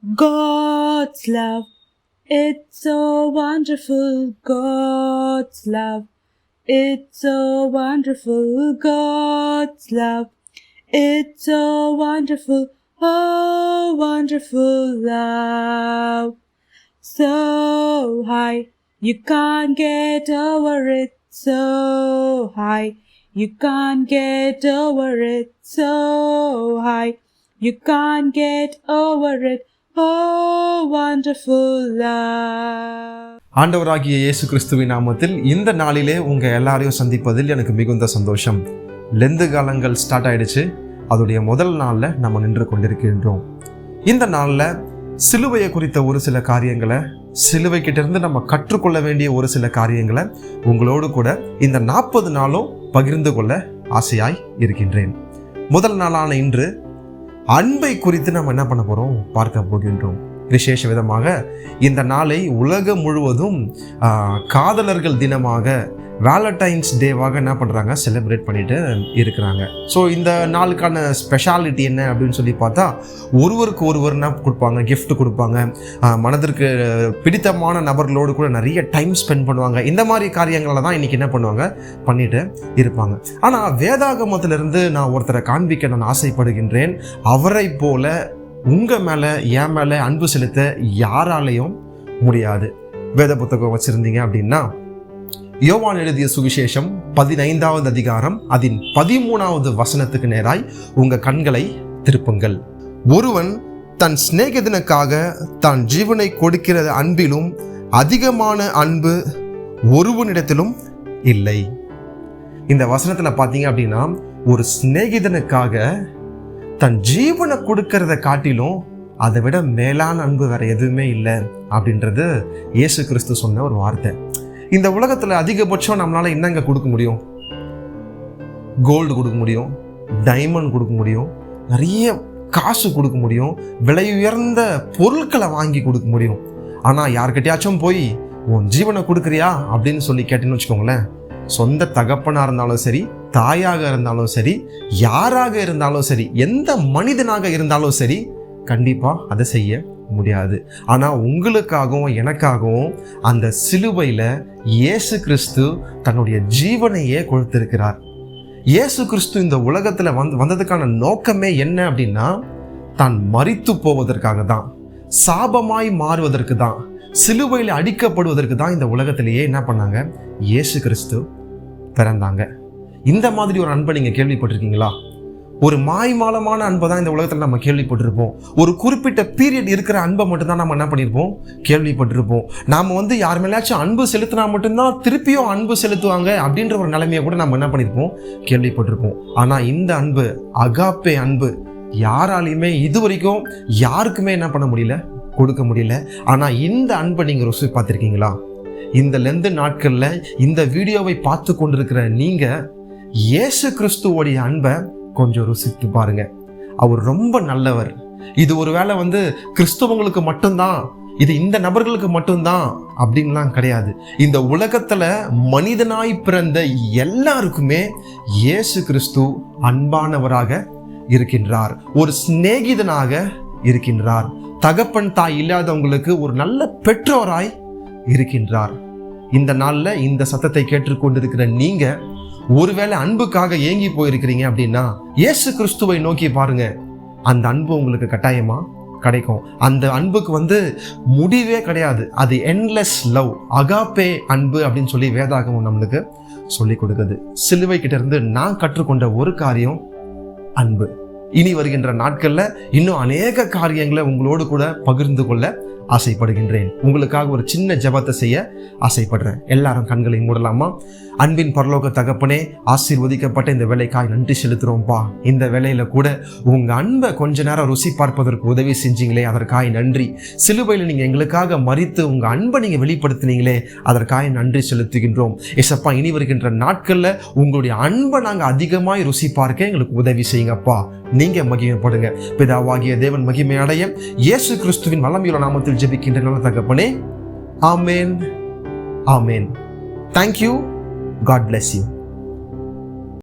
God's love, it's so wonderful. God's love, it's so wonderful. God's love, it's so wonderful. Oh, wonderful love. So high, you can't get over it. So high, you can't get over it. So high, you can't get over it. Oh, wonderful love. ஆண்டவராகிய இயேசு கிறிஸ்துவின் நாமத்தில் இந்த நாளிலே உங்க எல்லாரையும் சந்திப்பதில் எனக்கு மிகுந்த சந்தோஷம். லெந்து காலங்கள் ஸ்டார்ட் ஆயிடுச்சு. அதோடைய முதல் நாள்ல நம்ம நின்று கொண்டிருக்கின்றோம். இந்த நாள்ல சிலுவையை குறித்த ஒரு சில காரியங்களை, சிலுவை கிட்ட இருந்து நம்ம கற்றுக்கொள்ள வேண்டிய ஒரு சில காரியங்களை உங்களோடு கூட இந்த 40 நாளும் பகிர்ந்து கொள்ள ஆசையாய் இருக்கின்றேன். முதல் நாளான இன்று அன்பை குறித்து நம்ம என்ன பண்ண போறோம் பார்க்க போகின்றோம். விசேஷ விதமாக இந்த நாளை உலகம் முழுவதும் காதலர்கள் தினமாக, வேலண்டைன்ஸ் டேவாக என்ன பண்ணுறாங்க, செலிப்ரேட் பண்ணிட்டு இருக்கிறாங்க. ஸோ இந்த நாளுக்கான ஸ்பெஷாலிட்டி என்ன அப்படின்னு சொல்லி பார்த்தா, ஒருவருக்கு ஒருவர் என்ன கொடுப்பாங்க, கிஃப்ட் கொடுப்பாங்க, மனதிற்கு பிடித்தமான நபர்களோடு கூட நிறைய டைம் ஸ்பெண்ட் பண்ணுவாங்க. இந்த மாதிரி காரியங்களை தான் இன்றைக்கி என்ன பண்ணுவாங்க, பண்ணிட்டு இருப்பாங்க. ஆனால் வேதாகமத்திலிருந்து நான் ஒருத்தரை காண்பிக்க நான் ஆசைப்படுகின்றேன். அவரை போல உங்கள் மேலே, என் மேலே அன்பு செலுத்த யாராலையும் முடியாது. வேத புத்தகம் வச்சுருந்தீங்க அப்படின்னா யோவான் எழுதிய சுவிசேஷம் 15வது அதிகாரம் அதன் 13வது வசனத்துக்கு நேராய் உங்க கண்களை திருப்புங்கள். ஒருவன் தன் சிநேகிதனுக்காக தான் ஜீவனை கொடுக்கிற அன்பிலும் அதிகமான அன்பு ஒருவனிடத்திலும் இல்லை. இந்த வசனத்துல பாத்தீங்க அப்படின்னா, ஒரு சிநேகிதனுக்காக தன் ஜீவனை கொடுக்கறத காட்டிலும் அதை விட மேலான அன்பு வேற எதுவுமே இல்லை அப்படின்றது இயேசு கிறிஸ்து சொன்ன ஒரு வார்த்தை. இந்த உலகத்துல அதிகபட்சம் நம்மளால என்னங்க கொடுக்க முடியும்? கோல்டு கொடுக்க முடியும், டைமண்ட் கொடுக்க முடியும், நிறைய காசு கொடுக்க முடியும், விலை உயர்ந்த பொருட்களை வாங்கி கொடுக்க முடியும். ஆனா யார்கிட்டயாச்சும் போய் உன் ஜீவனை கொடுக்குறியா அப்படின்னு சொல்லி கேட்டேன்னு வச்சுக்கோங்களேன், சொந்த தகப்பனா இருந்தாலும் சரி, தாயாக இருந்தாலும் சரி, யாராக இருந்தாலும் சரி, எந்த மனிதனாக இருந்தாலும் சரி, கண்டிப்பா அதை செய்ய முடியாது. ஆனா உங்களுக்காகவும் எனக்காகவும் அந்த சிலுவையில இயேசு கிறிஸ்து தன்னுடைய ஜீவனையே கொடுத்திருக்கிறார். இயேசு கிறிஸ்து இந்த உலகத்துல வந்ததுக்கான நோக்கமே என்ன அப்படின்னா, தான் மரித்து போவதற்காக தான், சாபமாய் மாறுவதற்கு தான், சிலுவையில் அடிக்கப்படுவதற்கு தான் இந்த உலகத்திலேயே என்ன பண்ணாங்க, இயேசு கிறிஸ்து பிறந்தாங்க. இந்த மாதிரி ஒரு அன்பை நீங்க கேள்விப்பட்டிருக்கீங்களா? ஒரு மாய்மாலமான அன்பை தான் இந்த உலகத்தில் நம்ம கேள்விப்பட்டிருப்போம். ஒரு குறிப்பிட்ட பீரியட் இருக்கிற அன்பை மட்டும்தான் நம்ம என்ன பண்ணியிருப்போம், கேள்விப்பட்டிருப்போம். நாம் யார் மேலாச்சும் அன்பு செலுத்தினா மட்டும்தான் திருப்பியும் அன்பு செலுத்துவாங்க அப்படின்ற ஒரு நிலைமையை கூட நம்ம என்ன பண்ணியிருப்போம், கேள்விப்பட்டிருப்போம். ஆனால் இந்த அன்பு, அகாப்பே அன்பு, யாராலையுமே இது வரைக்கும் யாருக்குமே என்ன பண்ண முடியல, கொடுக்க முடியல. ஆனால் இந்த அன்பை நீங்கள் ருசி பார்த்துருக்கீங்களா? இந்த லெந்து நாட்களில் இந்த வீடியோவை பார்த்து கொண்டிருக்கிற நீங்கள் இயேசு கிறிஸ்துவோடைய அன்பை கொஞ்சம் ருசித்து பாருங்க. அவர் ரொம்ப நல்லவர். இது ஒருவேளை கிறிஸ்தவங்களுக்கு மட்டும்தான், இது இந்த நபர்களுக்கு மட்டும்தான் அப்படின்லாம் கிடையாது. இந்த உலகத்துல மனிதனாய் பிறந்த எல்லாருக்குமே இயேசு கிறிஸ்து அன்பானவராக இருக்கின்றார், ஒரு சிநேகிதனாக இருக்கின்றார், தகப்பன் தாய் இல்லாதவங்களுக்கு ஒரு நல்ல பெற்றோராய் இருக்கின்றார். இந்த நாள்ல இந்த சத்தத்தை கேட்டுக்கொண்டிருக்கிற நீங்க ஒருவேளை அன்புக்காக ஏங்கி போயிருக்கிறீங்க அப்படின்னா, இயேசு கிறிஸ்துவை நோக்கி பாருங்க. அந்த அன்பு உங்களுக்கு கட்டாயமா கிடைக்கும். அந்த அன்புக்கு முடிவே கிடையாது. அது என்லெஸ் லவ், அகாப்பே அன்பு அப்படின்னு சொல்லி வேதாகமம் நம்மளுக்கு சொல்லி கொடுக்குது. சிலுவை கிட்ட இருந்து நான் கற்றுக்கொண்ட ஒரு காரியம் அன்பு. இனி வருகின்ற நாட்கள்ல இன்னும் அநேக காரியங்களை உங்களோடு கூட பகிர்ந்து கொள்ள ஆசைப்படுகின்றேன். உங்களுக்காக ஒரு சின்ன ஜெபத்தை செய்ய ஆசைப்படுறேன். எல்லாரும் கண்களை மூடலாமா? அன்பின் பரலோக தகப்பனே, ஆசீர்வதிக்கப்பட்ட இந்த வேலைக்காய் நன்றி செலுத்துறோம்ப்பா. இந்த வேலையில கூட உங்க அன்பை கொஞ்ச நேரம் ருசி பார்ப்பதற்கு உதவி செஞ்சீங்களே, அதற்காய் நன்றி. சிலுவையில் நீங்க எங்களுக்காக மரித்து உங்க அன்பை நீங்க வெளிப்படுத்தினீங்களே, அதற்காக நன்றி செலுத்துகின்றோம். ஏசப்பா, இனி வருகின்ற நாட்கள்ல உங்களுடைய அன்பை நாங்க அதிகமாய் ருசி பார்க்க எங்களுக்கு உதவி செய்யுங்கப்பா. நீங்க மகிமைப்படுங்க. பிதாவாகிய தேவன் மகிமை அடைய இயேசு கிறிஸ்துவின் வல்லமையுள்ள நாமத்தில் ஜெபிக்கின்ற நல்ல தகப்பனே, ஆமென், ஆமென். Thank you. God bless you.